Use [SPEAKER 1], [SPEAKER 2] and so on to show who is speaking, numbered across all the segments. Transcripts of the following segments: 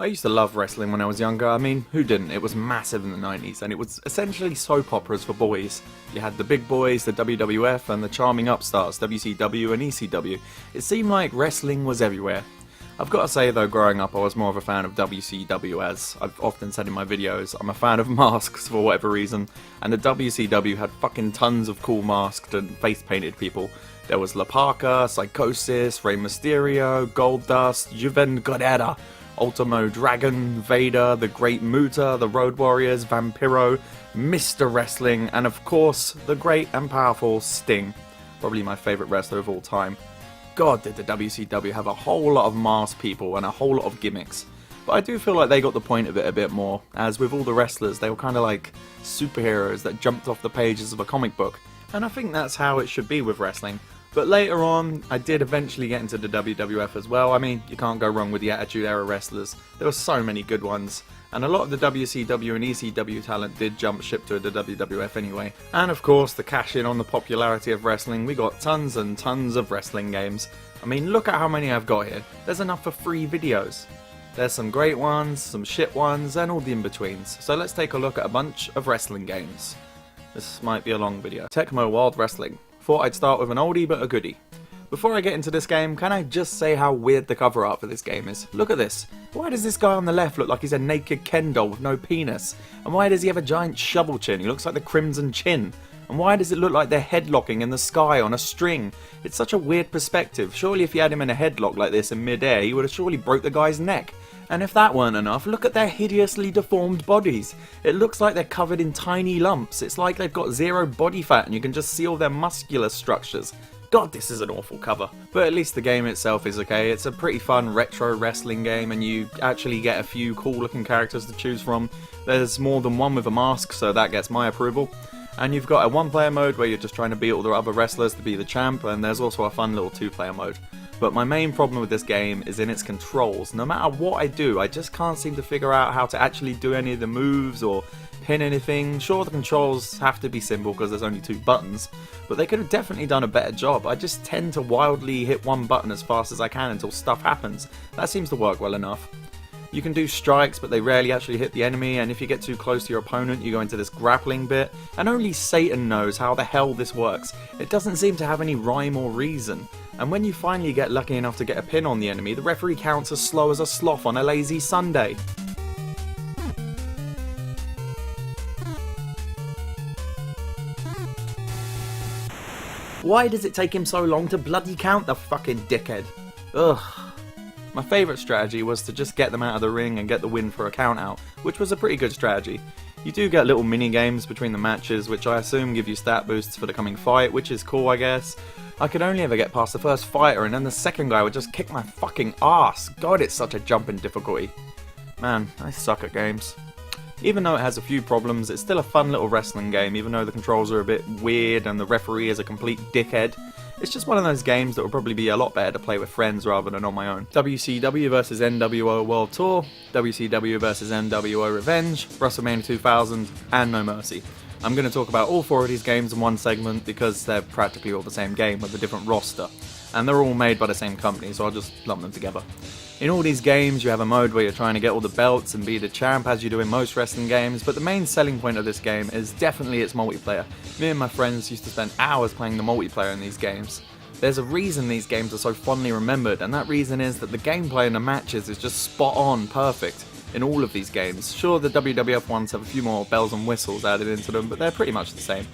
[SPEAKER 1] I used to love wrestling when I was younger. I mean, who didn't? It was massive in the 90s, and it was essentially soap operas for boys. You had the big boys, the WWF, and the charming upstarts, WCW and ECW. It seemed like wrestling was everywhere. I've got to say though, growing up I was more of a fan of WCW, as I've often said in my videos. I'm a fan of masks for whatever reason, and the WCW had fucking tons of cool masked and face painted people. There was La Parka, Psychosis, Rey Mysterio, Goldust, Juven Guerrera, Ultimo Dragon, Vader, the Great Muta, the Road Warriors, Vampiro, Mr. Wrestling, and of course, the great and powerful Sting. Probably my favourite wrestler of all time. God, did the WCW have a whole lot of masked people and a whole lot of gimmicks. But I do feel like they got the point of it a bit more, as with all the wrestlers, they were kind of like superheroes that jumped off the pages of a comic book. And I think that's how it should be with wrestling. But later on, I did eventually get into the WWF as well. I mean, you can't go wrong with the Attitude Era wrestlers. There were so many good ones. And a lot of the WCW and ECW talent did jump ship to the WWF anyway. And of course, to cash in on the popularity of wrestling, we got tons and tons of wrestling games. I mean, look at how many I've got here. There's enough for 3 videos. There's some great ones, some shit ones, and all the in-betweens. So let's take a look at a bunch of wrestling games. This might be a long video. Techmo Wild Wrestling. Thought I'd start with an oldie but a goodie. Before I get into this game, can I just say how weird the cover art for this game is? Look at this. Why does this guy on the left look like he's a naked Ken doll with no penis? And why does he have a giant shovel chin? He looks like the Crimson Chin. And why does it look like they're headlocking in the sky on a string? It's such a weird perspective. Surely if you had him in a headlock like this in mid-air, he would have surely broke the guy's neck. And if that weren't enough, look at their hideously deformed bodies. It looks like they're covered in tiny lumps. It's like they've got zero body fat and you can just see all their muscular structures. God, this is an awful cover. But at least the game itself is okay. It's a pretty fun retro wrestling game and you actually get a few cool looking characters to choose from. There's more than one with a mask, so that gets my approval. And you've got a 1-player mode where you're just trying to beat all the other wrestlers to be the champ, and there's also a fun little 2-player mode. But my main problem with this game is in its controls. No matter what I do, I just can't seem to figure out how to actually do any of the moves or pin anything. Sure, the controls have to be simple because there's only 2 buttons, but they could have definitely done a better job. I just tend to wildly hit one button as fast as I can until stuff happens. That seems to work well enough. You can do strikes, but they rarely actually hit the enemy, and if you get too close to your opponent, you go into this grappling bit, and only Satan knows how the hell this works. It doesn't seem to have any rhyme or reason. And when you finally get lucky enough to get a pin on the enemy, the referee counts as slow as a sloth on a lazy Sunday. Why does it take him so long to bloody count, the fucking dickhead? Ugh. My favourite strategy was to just get them out of the ring and get the win for a count out, which was a pretty good strategy. You do get little mini games between the matches, which I assume give you stat boosts for the coming fight, which is cool I guess. I could only ever get past the first fighter and then the second guy would just kick my fucking ass. God, it's such a jump in difficulty. Man, I suck at games. Even though it has a few problems, it's still a fun little wrestling game, even though the controls are a bit weird and the referee is a complete dickhead. It's just one of those games that would probably be a lot better to play with friends rather than on my own. WCW vs NWO World Tour, WCW vs NWO Revenge, WrestleMania 2000, and No Mercy. I'm going to talk about all 4 of these games in one segment because they're practically all the same game with a different roster. And they're all made by the same company, so I'll just lump them together. In all these games, you have a mode where you're trying to get all the belts and be the champ as you do in most wrestling games, but the main selling point of this game is definitely its multiplayer. Me and my friends used to spend hours playing the multiplayer in these games. There's a reason these games are so fondly remembered, and that reason is that the gameplay in the matches is just spot on perfect in all of these games. Sure, the WWF ones have a few more bells and whistles added into them, but they're pretty much the same.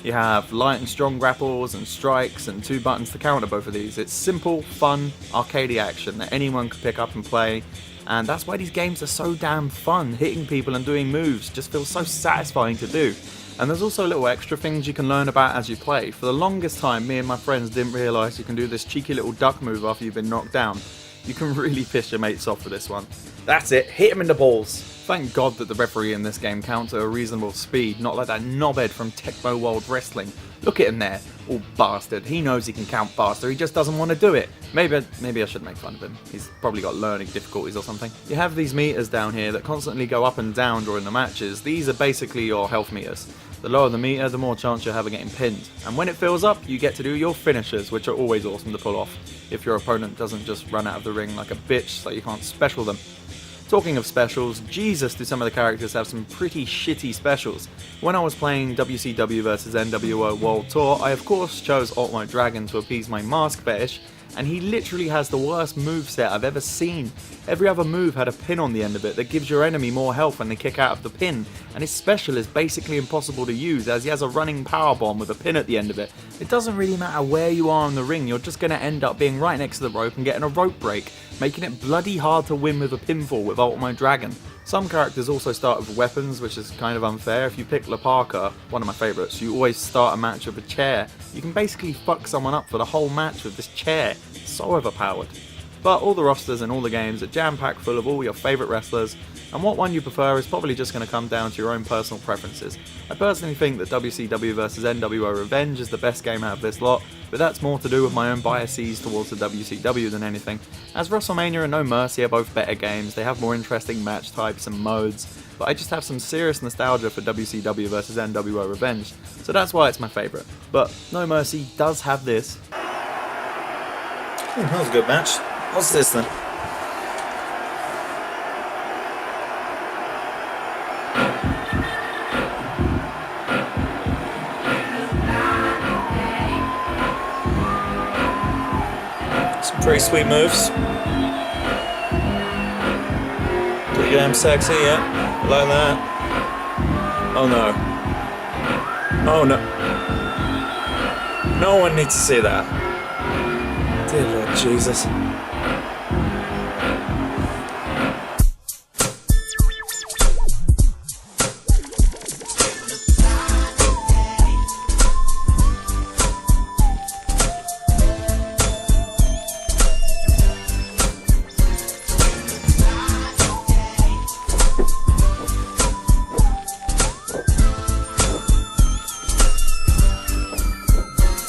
[SPEAKER 1] You have light and strong grapples and strikes and 2 buttons to counter both of these. It's simple, fun, arcadey action that anyone can pick up and play, and that's why these games are so damn fun. Hitting people and doing moves just feels so satisfying to do. And there's also little extra things you can learn about as you play. For the longest time, me and my friends didn't realise you can do this cheeky little duck move after you've been knocked down. You can really piss your mates off for this one. That's it, hit him in the balls. Thank God that the referee in this game counts at a reasonable speed, not like that knobhead from Techmo Wild Wrestling. Look at him there, all bastard. He knows he can count faster, he just doesn't want to do it. Maybe I should make fun of him. He's probably got learning difficulties or something. You have these meters down here that constantly go up and down during the matches. These are basically your health meters. The lower the meter, the more chance you have of getting pinned. And when it fills up, you get to do your finishers, which are always awesome to pull off, if your opponent doesn't just run out of the ring like a bitch so you can't special them. Talking of specials, Jesus do some of the characters have some pretty shitty specials. When I was playing WCW vs NWO World Tour, I of course chose Ultimo Dragon to appease my mask fetish, and he literally has the worst moveset I've ever seen. Every other move had a pin on the end of it that gives your enemy more health when they kick out of the pin, and his special is basically impossible to use as he has a running powerbomb with a pin at the end of it. It doesn't really matter where you are in the ring, you're just going to end up being right next to the rope and getting a rope break, making it bloody hard to win with a pinfall with Ultimo Dragon. Some characters also start with weapons, which is kind of unfair. If you pick La Parka, one of my favourites, you always start a match with a chair. You can basically fuck someone up for the whole match with this chair. It's so overpowered. But all the rosters and all the games are jam-packed full of all your favourite wrestlers, and what one you prefer is probably just going to come down to your own personal preferences. I personally think that WCW vs NWO Revenge is the best game out of this lot, but that's more to do with my own biases towards the WCW than anything. As WrestleMania and No Mercy are both better games, they have more interesting match types and modes, but I just have some serious nostalgia for WCW vs NWO Revenge, so that's why it's my favourite. But No Mercy does have this. That was a good match. What's this then? Some pretty sweet moves. Pretty damn sexy, yeah. Like that. Oh no. Oh no. No one needs to see that. Dear Lord Jesus.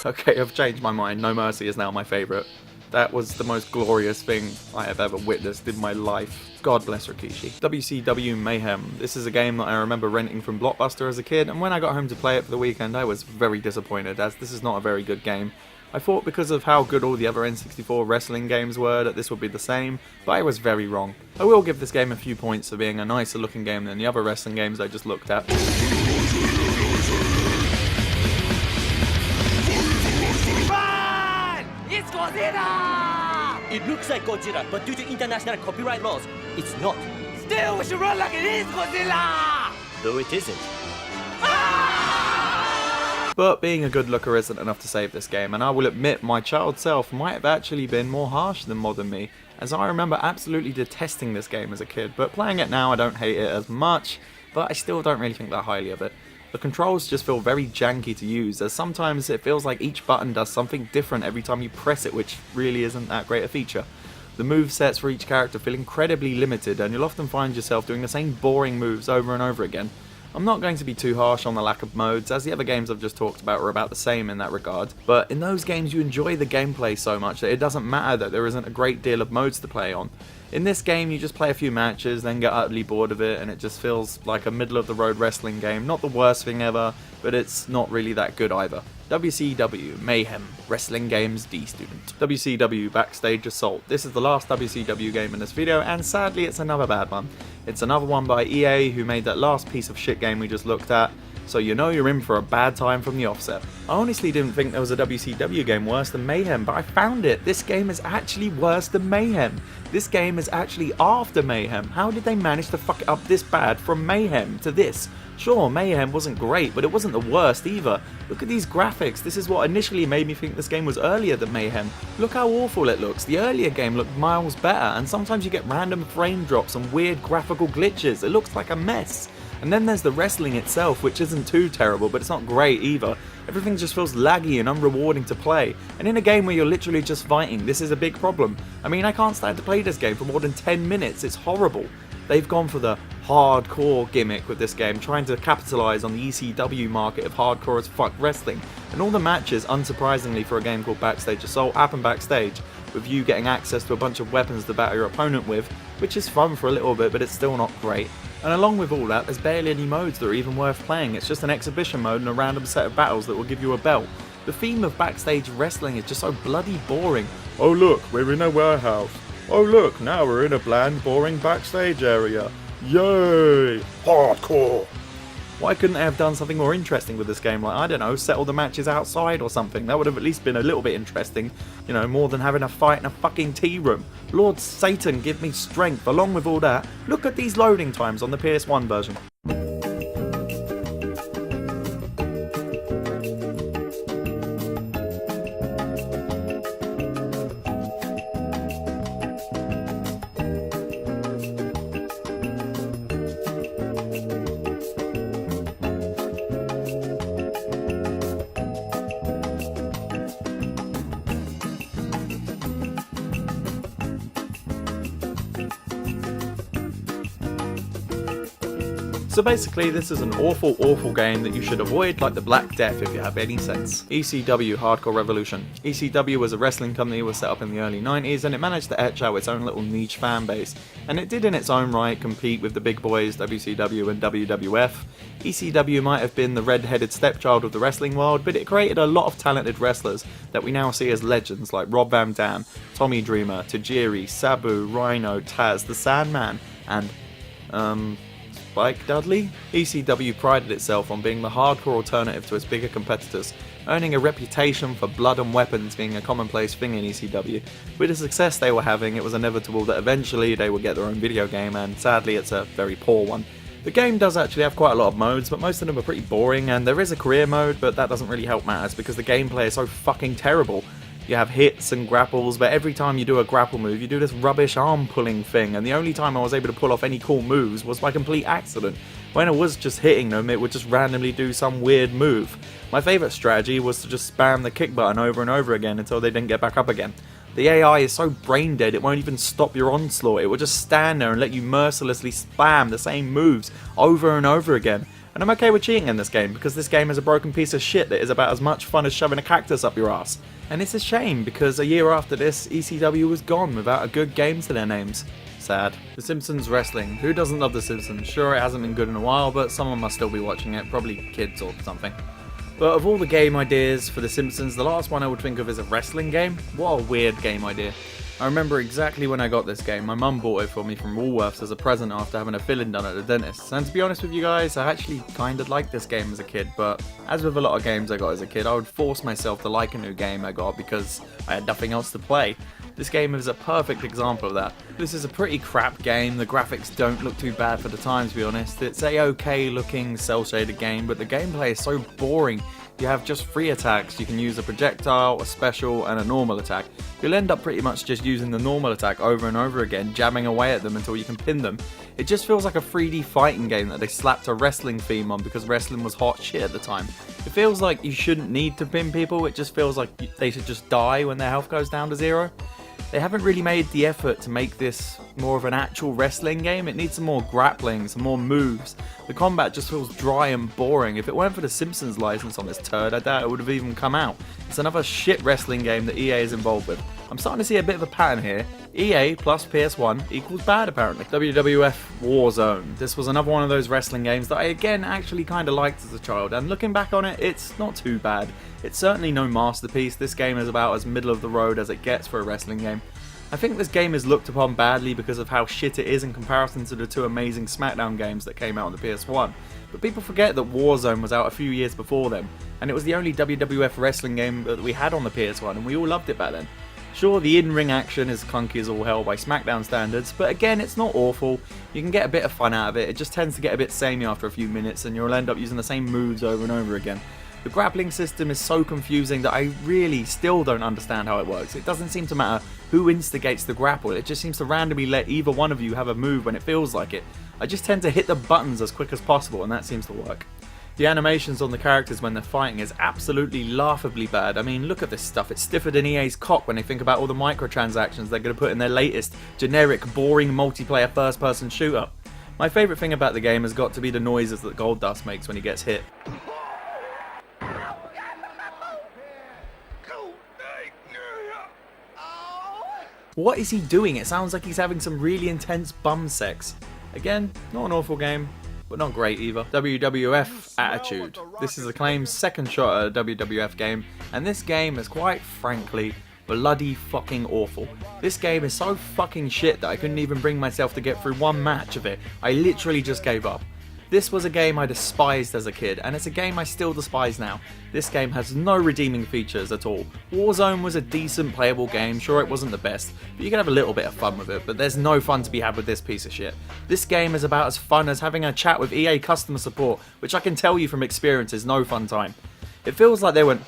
[SPEAKER 1] Okay, I've changed my mind. No Mercy is now my favourite. That was the most glorious thing I have ever witnessed in my life. God bless Rikishi. WCW Mayhem. This is a game that I remember renting from Blockbuster as a kid, and when I got home to play it for the weekend, I was very disappointed, as this is not a very good game. I thought because of how good all the other N64 wrestling games were that this would be the same, but I was very wrong. I will give this game a few points for being a nicer looking game than the other wrestling games I just looked at.
[SPEAKER 2] It's Godzilla! It looks like Godzilla, but due to international copyright laws, it's not. Still, we should run like it is Godzilla! Though it isn't.
[SPEAKER 1] But being a good looker isn't enough to save this game, and I will admit my child self might have actually been more harsh than modern me, as I remember absolutely detesting this game as a kid, but playing it now I don't hate it as much, but I still don't really think that highly of it. The controls just feel very janky to use, as sometimes it feels like each button does something different every time you press it, which really isn't that great a feature. The movesets for each character feel incredibly limited, and you'll often find yourself doing the same boring moves over and over again. I'm not going to be too harsh on the lack of modes, as the other games I've just talked about are about the same in that regard, but in those games you enjoy the gameplay so much that it doesn't matter that there isn't a great deal of modes to play on. In this game you just play a few matches, then get utterly bored of it, and it just feels like a middle-of-the-road wrestling game. Not the worst thing ever, but it's not really that good either. WCW Mayhem, Wrestling Games D Student. WCW Backstage Assault. This is the last WCW game in this video, and sadly it's another bad one. It's another one by EA, who made that last piece of shit game we just looked at, so you know you're in for a bad time from the offset. I honestly didn't think there was a WCW game worse than Mayhem, but I found it. This game is actually worse than Mayhem. This game is actually after Mayhem. How did they manage to fuck it up this bad from Mayhem to this? Sure, Mayhem wasn't great, but it wasn't the worst either. Look at these graphics. This is what initially made me think this game was earlier than Mayhem. Look how awful it looks. The earlier game looked miles better, and sometimes you get random frame drops and weird graphical glitches. It looks like a mess. And then there's the wrestling itself, which isn't too terrible, but it's not great either. Everything just feels laggy and unrewarding to play. And in a game where you're literally just fighting, this is a big problem. I mean, I can't stand to play this game for more than 10 minutes. It's horrible. They've gone for the hardcore gimmick with this game, trying to capitalise on the ECW market of hardcore as fuck wrestling. And all the matches, unsurprisingly for a game called Backstage Assault, happen backstage, with you getting access to a bunch of weapons to battle your opponent with, which is fun for a little bit, but it's still not great. And along with all that, there's barely any modes that are even worth playing. It's just an exhibition mode and a random set of battles that will give you a belt. The theme of backstage wrestling is just so bloody boring. Oh look, we're in a warehouse. Oh look, now we're in a bland, boring backstage area. Yay! Hardcore! Why couldn't they have done something more interesting with this game? Like, I don't know, settle the matches outside or something. That would have at least been a little bit interesting. You know, more than having a fight in a fucking tea room. Lord Satan, give me strength. Along with all that, look at these loading times on the PS1 version. So basically, this is an awful game that you should avoid like the Black Death if you have any sense. ECW Hardcore Revolution. ECW was a wrestling company that was set up in the early 90s, and it managed to etch out its own little niche fan base. And it did in its own right compete with the big boys WCW and WWF. ECW might have been the red-headed stepchild of the wrestling world, but it created a lot of talented wrestlers that we now see as legends like Rob Van Dam, Tommy Dreamer, Tajiri, Sabu, Rhino, Taz, the Sandman, and Spike Dudley? ECW prided itself on being the hardcore alternative to its bigger competitors, earning a reputation for blood and weapons being a commonplace thing in ECW. With the success they were having, it was inevitable that eventually they would get their own video game, and sadly it's a very poor one. The game does actually have quite a lot of modes, but most of them are pretty boring, and there is a career mode, but that doesn't really help matters because the gameplay is so fucking terrible. You have hits and grapples, but every time you do a grapple move, you do this rubbish arm pulling thing, and the only time I was able to pull off any cool moves was by complete accident. When I was just hitting them, it would just randomly do some weird move. My favourite strategy was to just spam the kick button over and over again until they didn't get back up again. The AI is so brain dead it won't even stop your onslaught, it will just stand there and let you mercilessly spam the same moves over and over again. And I'm okay with cheating in this game, because this game is a broken piece of shit that is about as much fun as shoving a cactus up your ass. And it's a shame, because a year after this, ECW was gone without a good game to their names. Sad. The Simpsons Wrestling. Who doesn't love The Simpsons? Sure, it hasn't been good in a while, but someone must still be watching it, probably kids or something. But of all the game ideas for The Simpsons, the last one I would think of is a wrestling game. What a weird game idea. I remember exactly when I got this game. My mum bought it for me from Woolworths as a present after having a filling done at the dentist. And to be honest with you guys, I actually kind of liked this game as a kid, but as with a lot of games I got as a kid, I would force myself to like a new game I got because I had nothing else to play. This game is a perfect example of that. This is a pretty crap game, the graphics don't look too bad for the time to be honest. It's a okay looking cel shaded game, but the gameplay is so boring. You have just 3 attacks. You can use a projectile, a special, and a normal attack. You'll end up pretty much just using the normal attack over and over again, jabbing away at them until you can pin them. It just feels like a 3D fighting game that they slapped a wrestling theme on because wrestling was hot shit at the time. It feels like you shouldn't need to pin people, it just feels like they should just die when their health goes down to 0. They haven't really made the effort to make this more of an actual wrestling game. It needs some more grappling, some more moves. The combat just feels dry and boring. If it weren't for the Simpsons license on this turd, I doubt it would have even come out. It's another shit wrestling game that EA is involved with. I'm starting to see a bit of a pattern here. EA plus PS1 equals bad apparently. WWF Warzone. This was another one of those wrestling games that I again actually kind of liked as a child, and looking back on it, it's not too bad. It's certainly no masterpiece. This game is about as middle of the road as it gets for a wrestling game. I think this game is looked upon badly because of how shit it is in comparison to the 2 amazing Smackdown games that came out on the PS1. But people forget that Warzone was out a few years before them, and it was the only WWF wrestling game that we had on the PS1, and we all loved it back then. Sure, the in-ring action is clunky as all hell by Smackdown standards, but again, it's not awful. You can get a bit of fun out of it. It just tends to get a bit samey after a few minutes, and you'll end up using the same moves over and over again. The grappling system is so confusing that I really still don't understand how it works. It doesn't seem to matter who instigates the grapple, it just seems to randomly let either one of you have a move when it feels like it. I just tend to hit the buttons as quick as possible and that seems to work. The animations on the characters when they're fighting is absolutely laughably bad. I mean, look at this stuff, it's stiffer than EA's cock when they think about all the microtransactions they're going to put in their latest, generic, boring multiplayer first-person shooter. My favourite thing about the game has got to be the noises that Goldust makes when he gets hit. What is he doing? It sounds like he's having some really intense bum sex. Again, not an awful game, but not great either. WWF Attitude. This is Acclaim's second shot at a WWF game, and this game is quite frankly bloody fucking awful. This game is so fucking shit that I couldn't even bring myself to get through one match of it. I literally just gave up. This was a game I despised as a kid, and it's a game I still despise now. This game has no redeeming features at all. Warzone was a decent playable game, sure it wasn't the best, but you can have a little bit of fun with it, but there's no fun to be had with this piece of shit. This game is about as fun as having a chat with EA customer support, which I can tell you from experience is no fun time. It feels like they went,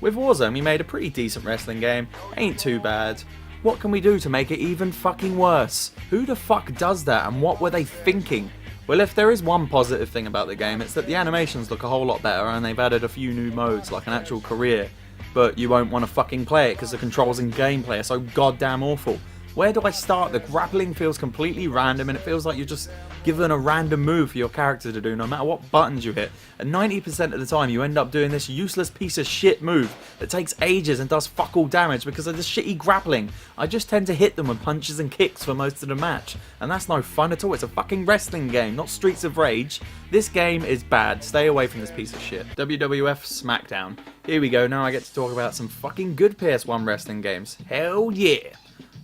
[SPEAKER 1] with Warzone we made a pretty decent wrestling game, ain't too bad. What can we do to make it even fucking worse? Who the fuck does that, and what were they thinking? Well, if there is one positive thing about the game, it's that the animations look a whole lot better and they've added a few new modes like an actual career, but you won't want to fucking play it because the controls and gameplay are so goddamn awful. Where do I start? The grappling feels completely random and it feels like you're just given a random move for your character to do no matter what buttons you hit, and 90% of the time you end up doing this useless piece of shit move that takes ages and does fuck all damage because of the shitty grappling. I just tend to hit them with punches and kicks for most of the match, and that's no fun at all. It's a fucking wrestling game, not Streets of Rage. This game is bad, stay away from this piece of shit. WWF Smackdown. Here we go, now I get to talk about some fucking good PS1 wrestling games. Hell yeah!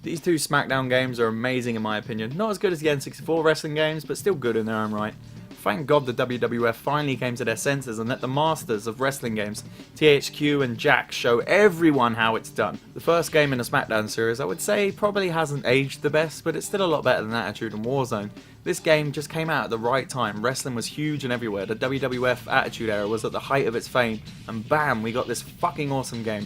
[SPEAKER 1] These two Smackdown games are amazing in my opinion. Not as good as the N64 wrestling games, but still good in their own right. Thank God the WWF finally came to their senses and let the masters of wrestling games, THQ and Jack, show everyone how it's done. The first game in the Smackdown series I would say probably hasn't aged the best, but it's still a lot better than Attitude and Warzone. This game just came out at the right time, wrestling was huge and everywhere, the WWF Attitude era was at the height of its fame, and bam, we got this fucking awesome game.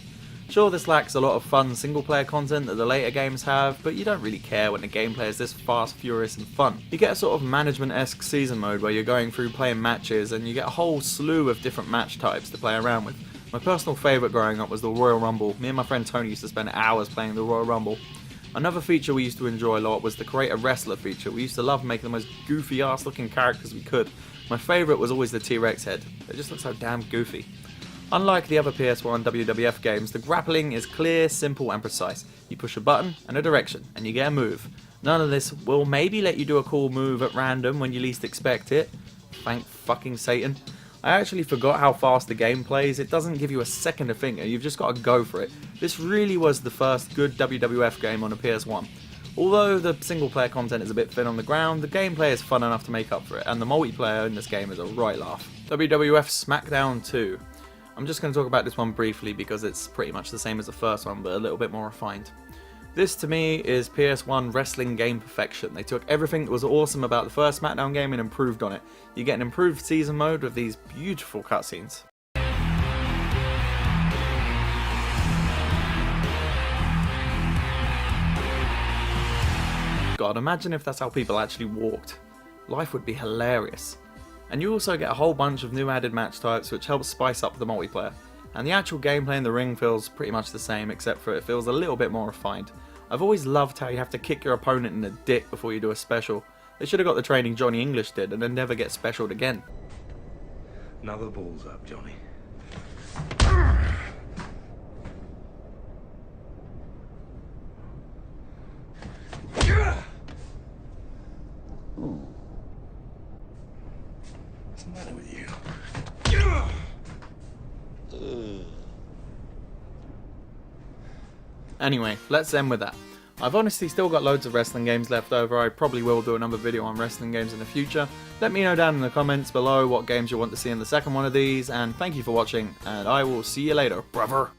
[SPEAKER 1] Sure, this lacks a lot of fun single-player content that the later games have, but you don't really care when the gameplay is this fast, furious and fun. You get a sort of management-esque season mode where you're going through playing matches and you get a whole slew of different match types to play around with. My personal favourite growing up was the Royal Rumble. Me and my friend Tony used to spend hours playing the Royal Rumble. Another feature we used to enjoy a lot was the Create a Wrestler feature. We used to love making the most goofy ass looking characters we could. My favourite was always the T-Rex head. It just looks so damn goofy. Unlike the other PS1 WWF games, the grappling is clear, simple and precise. You push a button and a direction, and you get a move. None of this will maybe let you do a cool move at random when you least expect it. Thank fucking Satan. I actually forgot how fast the game plays. It doesn't give you a second to think, you've just got to go for it. This really was the first good WWF game on a PS1. Although the single player content is a bit thin on the ground, the gameplay is fun enough to make up for it, and the multiplayer in this game is a right laugh. WWF Smackdown 2. I'm just going to talk about this one briefly because it's pretty much the same as the first one, but a little bit more refined. This to me is PS1 wrestling game perfection. They took everything that was awesome about the first Smackdown game and improved on it. You get an improved season mode with these beautiful cutscenes. God, imagine if that's how people actually walked. Life would be hilarious. And you also get a whole bunch of new added match types which helps spice up the multiplayer. And the actual gameplay in the ring feels pretty much the same, except for it feels a little bit more refined. I've always loved how you have to kick your opponent in the dick before you do a special. They should have got the training Johnny English did and then never get specialed again.
[SPEAKER 3] Now the ball's up, Johnny. What's the matter with you?
[SPEAKER 1] Anyway, let's end with that. I've honestly still got loads of wrestling games left over. I probably will do another video on wrestling games in the future. Let me know down in the comments below what games you want to see in the second one of these, and thank you for watching, and I will see you later, brother.